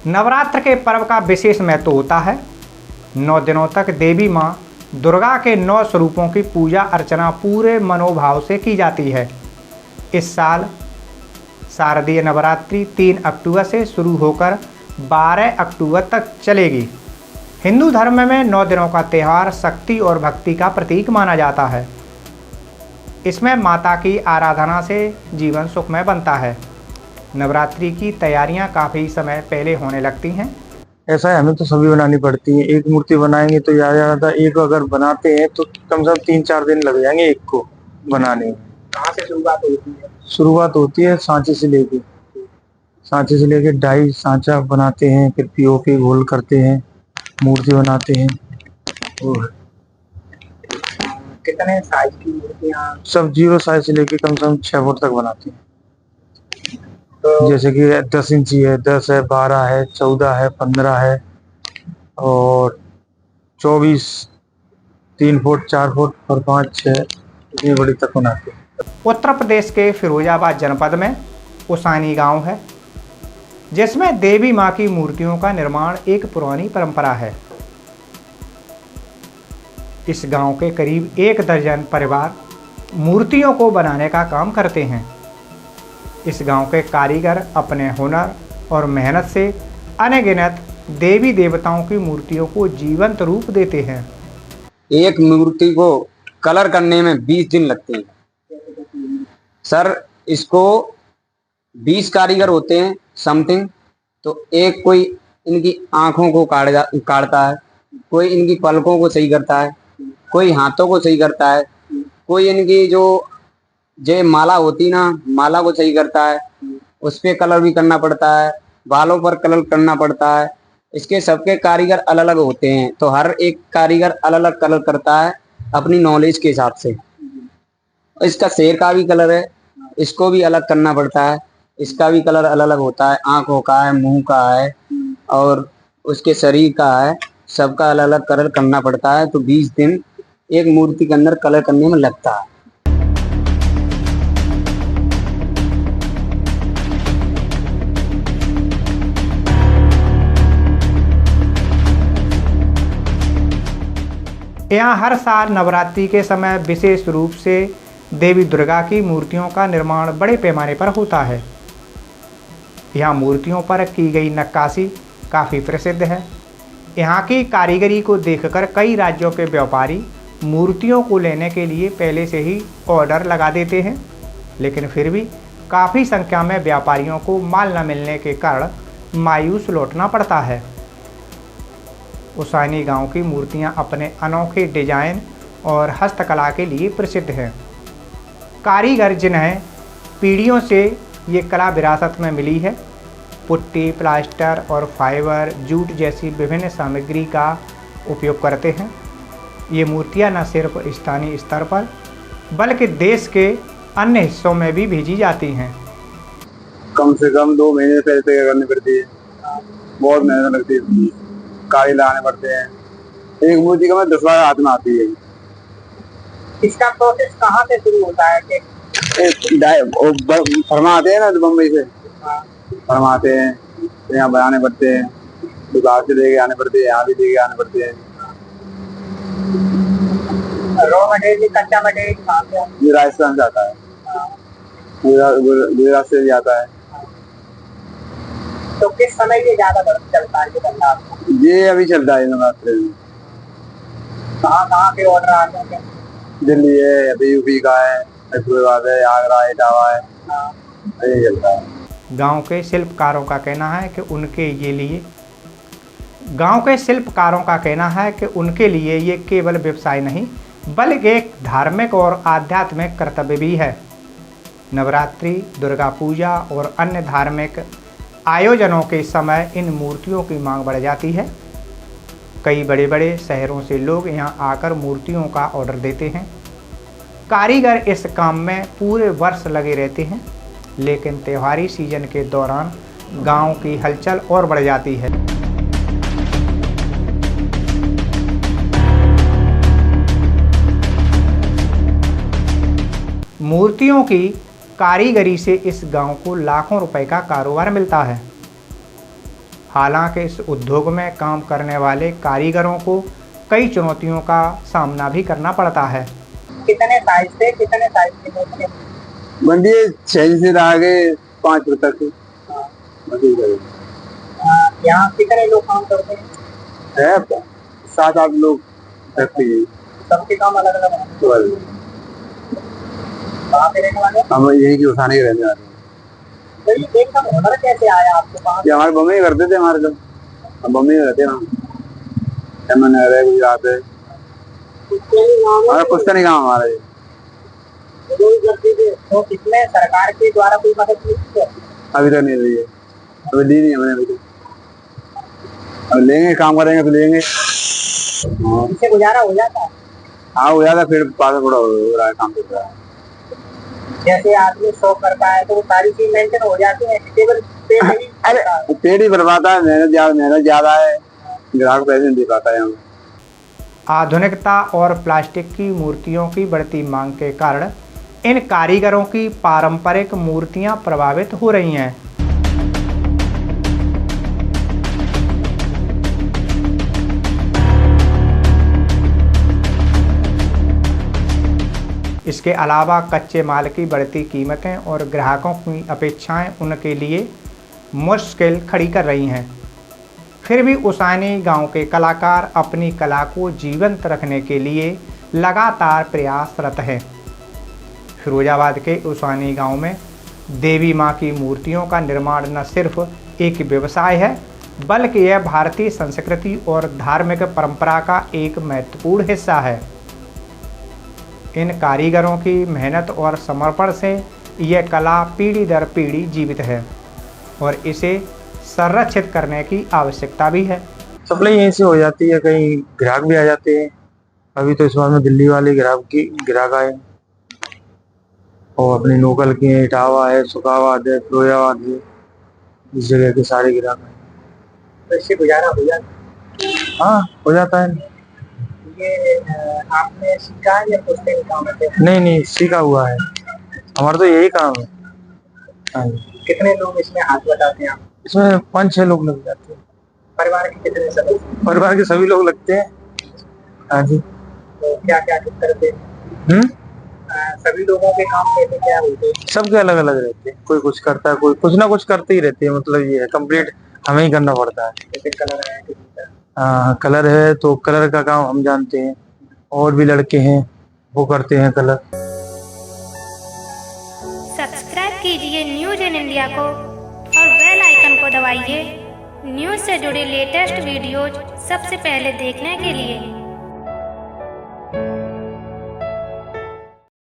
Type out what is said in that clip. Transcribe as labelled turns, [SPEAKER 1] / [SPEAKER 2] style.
[SPEAKER 1] नवरात्र के पर्व का विशेष महत्व होता है। 9 दिनों तक देवी माँ दुर्गा के 9 स्वरूपों की पूजा अर्चना पूरे मनोभाव से की जाती है। इस साल शारदीय नवरात्रि 3 अक्टूबर से शुरू होकर 12 अक्टूबर तक चलेगी। हिंदू धर्म में 9 दिनों का त्यौहार शक्ति और भक्ति का प्रतीक माना जाता है। इसमें माता की आराधना से जीवन सुखमय बनता है। नवरात्रि की तैयारियां काफ़ी समय पहले होने लगती हैं।
[SPEAKER 2] ऐसा है, हमें तो सभी बनानी पड़ती है। एक मूर्ति बनाएंगे तो ज़्यादा एक अगर बनाते हैं तो कम से कम 3-4 दिन लग जाएंगे एक को बनाने में।
[SPEAKER 3] कहाँ से शुरुआत होती है?
[SPEAKER 2] शुरुआत होती है सांचे से लेके डाई सांचा बनाते हैं, फिर पीओपी घोल करते हैं, मूर्ति बनाते हैं। और
[SPEAKER 3] कितने साइज की मूर्तियाँ?
[SPEAKER 2] सब 0 साइज से लेके कम से कम 6 फुट तक बनाते हैं।
[SPEAKER 3] तो
[SPEAKER 2] जैसे कि 10 इंची है, 10 है, 12 है, 14 है, 15 है और 24, 3 फुट, 4 फुट और 5, 6 इतनी बड़ी तक बनाते हैं।
[SPEAKER 1] उत्तर प्रदेश के फिरोजाबाद जनपद में उसानी गांव है, जिसमें देवी माँ की मूर्तियों का निर्माण एक पुरानी परंपरा है। इस गांव के करीब 1 दर्जन परिवार मूर्तियों को बनाने का काम करते हैं। इस गांव के कारीगर अपने हुनर और मेहनत से अनगिनत देवी देवताओं की मूर्तियों को जीवंत रूप देते हैं।
[SPEAKER 4] एक मूर्ति को कलर करने में 20 दिन लगते हैं सर। इसको 20 कारीगर होते हैं समथिंग। तो एक कोई इनकी आंखों को काटता है, कोई इनकी पलकों को सही करता है, कोई हाथों को सही करता है, कोई इनकी जो माला होती ना, माला को सही करता है, उस पे कलर भी करना पड़ता है, बालों पर कलर करना पड़ता है। इसके सबके कारीगर अलग अलग होते हैं, तो हर एक कारीगर अलग अलग कलर करता है अपनी नॉलेज के हिसाब से। इसका शेर का भी कलर है, इसको भी अलग करना पड़ता है, इसका भी कलर अलग अलग होता है, आंखों का है, मुंह का है और उसके शरीर का है, सबका अलग अलग कलर करना पड़ता है। तो 20 दिन एक मूर्ति के अंदर कलर करने में लगता है।
[SPEAKER 1] यहाँ हर साल नवरात्रि के समय विशेष रूप से देवी दुर्गा की मूर्तियों का निर्माण बड़े पैमाने पर होता है। यहाँ मूर्तियों पर की गई नक्काशी काफ़ी प्रसिद्ध है। यहाँ की कारीगरी को देखकर कई राज्यों के व्यापारी मूर्तियों को लेने के लिए पहले से ही ऑर्डर लगा देते हैं, लेकिन फिर भी काफ़ी संख्या में व्यापारियों को माल न मिलने के कारण मायूस लौटना पड़ता है। उसानी गांव की मूर्तियां अपने अनोखे डिजाइन और हस्तकला के लिए प्रसिद्ध हैं। कारीगर जिन्हें पीढ़ियों से ये कला विरासत में मिली है, पुट्टी, प्लास्टर और फाइबर, जूट जैसी विभिन्न सामग्री का उपयोग करते हैं। ये मूर्तियां न सिर्फ स्थानीय स्तर पर बल्कि देश के अन्य हिस्सों में भी भेजी जाती हैं।
[SPEAKER 2] कम से कम 2 महीने पहले तैयार करनी पड़ती है, बहुत मेहनत लगती है, कारीगर लगाने पड़ते हैं। एक मूर्ति का 10 बार हाथ में आती है।
[SPEAKER 3] इसका प्रोसेस कहाँ से शुरू होता है?
[SPEAKER 2] फरमाते हैं ना, बम्बई से फरमाते हैं, तो यहाँ बनाने पड़ते हैं, दुकान से लेके आने पड़ते हैं, यहाँ भी लेके आने पड़ते हैं।
[SPEAKER 3] रॉ मटेरियल, कच्चा मटेरियल कहाँ से आता है?
[SPEAKER 2] ये राजस्थान से आता है, गुजरात से भी आता है।
[SPEAKER 3] तो किस समय ये ज्यादा चलता है ये धंधा?
[SPEAKER 2] ये अभी चलता है नवरात्रि में।
[SPEAKER 3] कहाँ के ऑर्डर आते हैं?
[SPEAKER 2] दिल्ली है, अभी यूपी का है, हैदराबाद है, आगरा, इटावा है, यही चलता है।
[SPEAKER 1] गांव के शिल्पकारों का कहना है कि उनके लिए ये केवल व्यवसाय नहीं बल्कि एक धार्मिक और आध्यात्मिक कर्तव्य भी है। नवरात्रि, दुर्गा पूजा और अन्य धार्मिक आयोजनों के समय इन मूर्तियों की मांग बढ़ जाती है। कई बड़े बड़े शहरों से लोग यहां आकर मूर्तियों का ऑर्डर देते हैं। कारीगर इस काम में पूरे वर्ष लगे रहते हैं, लेकिन त्योहारी सीजन के दौरान गांव की हलचल और बढ़ जाती है। मूर्तियों की कारीगरी से इस गांव को लाखों रुपए का कारोबार मिलता है। हालांकि इस उद्योग में काम करने वाले कारीगरों को कई चुनौतियों का सामना भी करना पड़ता है।
[SPEAKER 3] कितने साइज से कितने साइज के मोती
[SPEAKER 2] बंदी 6 से आगे 5 फुट तक
[SPEAKER 3] यहाँ कितने लोग काम करते हैं?
[SPEAKER 2] है 7-8 लोग रहते हैं।
[SPEAKER 3] सबके काम अलग अलग है। कहाँ पे रहने वाले?
[SPEAKER 2] हम यही की उठाने के रहने वाले हैं।
[SPEAKER 3] तो ये एकदम हुनर कैसे आया आपको? कहाँ
[SPEAKER 2] ये हमारे बम्बई करते थे, हमारे लोग हम बम्बई में रहते हैं। गुजरात है हमारा, कुछ नहीं काम हमारा ये।
[SPEAKER 3] तो इसमें सरकार के द्वारा कोई मदद मिली है?
[SPEAKER 2] अभी तक नहीं रही है, अभी दी नहीं हमने अभी तक। अब लेंगे, काम करेंगे तो लेंगे।
[SPEAKER 3] इससे गुजारा हो जाता है?
[SPEAKER 2] हाँ हो जाता, फिर पास थोड़ा हो रहा है, काम कर रहा है।
[SPEAKER 3] जैसे आदमी शौक करता है तो वो सारी चीज मेंटेन हो जाती है, केवल पेड़ नहीं करता है।
[SPEAKER 2] पेड़ ही बर्बाद है, मेहनत ज्यादा है, ग्राहक पैसे नहीं दे पाता है हमें।
[SPEAKER 1] आधुनिकता और प्लास्टिक की मूर्तियों की बढ़ती मांग के कारण इन कारीगरों की पारंपरिक मूर्तियां प्रभावित हो रही हैं। इसके अलावा कच्चे माल की बढ़ती कीमतें और ग्राहकों की अपेक्षाएं उनके लिए मुश्किल खड़ी कर रही हैं। फिर भी उसानी गांव के कलाकार अपनी कला को जीवंत रखने के लिए लगातार प्रयासरत हैं। फिरोजाबाद के उसानी गांव में देवी मां की मूर्तियों का निर्माण न सिर्फ एक व्यवसाय है, बल्कि यह भारतीय संस्कृति और धार्मिक परंपरा का एक महत्वपूर्ण हिस्सा है। इन कारीगरों की मेहनत और समर्पण से यह कला पीढ़ी दर पीढ़ी जीवित है और इसे संरक्षित करने की आवश्यकता भी है।
[SPEAKER 2] सप्लाई यहीं से हो जाती है, कहीं ग्राहक भी आ जाते हैं। अभी तो इस बार में दिल्ली वाले ग्राहक आए और अपने लोकल के इटावा है, सुखाबाद है, फिरोजाबाद है, इस जगह के सारे ग्राहक आए।
[SPEAKER 3] तो इससे गुजारा हो जाता है?
[SPEAKER 2] हाँ हो जाता है।
[SPEAKER 3] ये आपने सीखा है या खुद से काम करते हैं?
[SPEAKER 2] नहीं सीखा हुआ है, हमारा तो यही काम है। हाँ जी।
[SPEAKER 3] कितने लोग इसमें हाथ बटाते हैं आप?
[SPEAKER 2] इसमें 5-6 लोग लग जाते हैं।
[SPEAKER 3] परिवार के कितने सदस्य?
[SPEAKER 2] परिवार के सभी लोग लगते हैं। हाँ जी।
[SPEAKER 3] तो क्या क्या करते हैं? सभी लोगों के काम कैसे क्या होते हैं?
[SPEAKER 2] सबके अलग अलग रहते हैं, कोई कुछ करता है, कोई कुछ ना कुछ करते ही रहते हैं। मतलब ये है, कंप्लीट हमें ही करना पड़ता है।
[SPEAKER 3] जैसे कलर है,
[SPEAKER 2] कलर है तो कलर का काम हम जानते हैं, और भी लड़के हैं वो करते हैं कलर।
[SPEAKER 5] सब्सक्राइब कीजिए न्यूज इन इंडिया को और बेल आइकन को दबाइए न्यूज से जुड़े लेटेस्ट वीडियोज सबसे पहले देखने के लिए।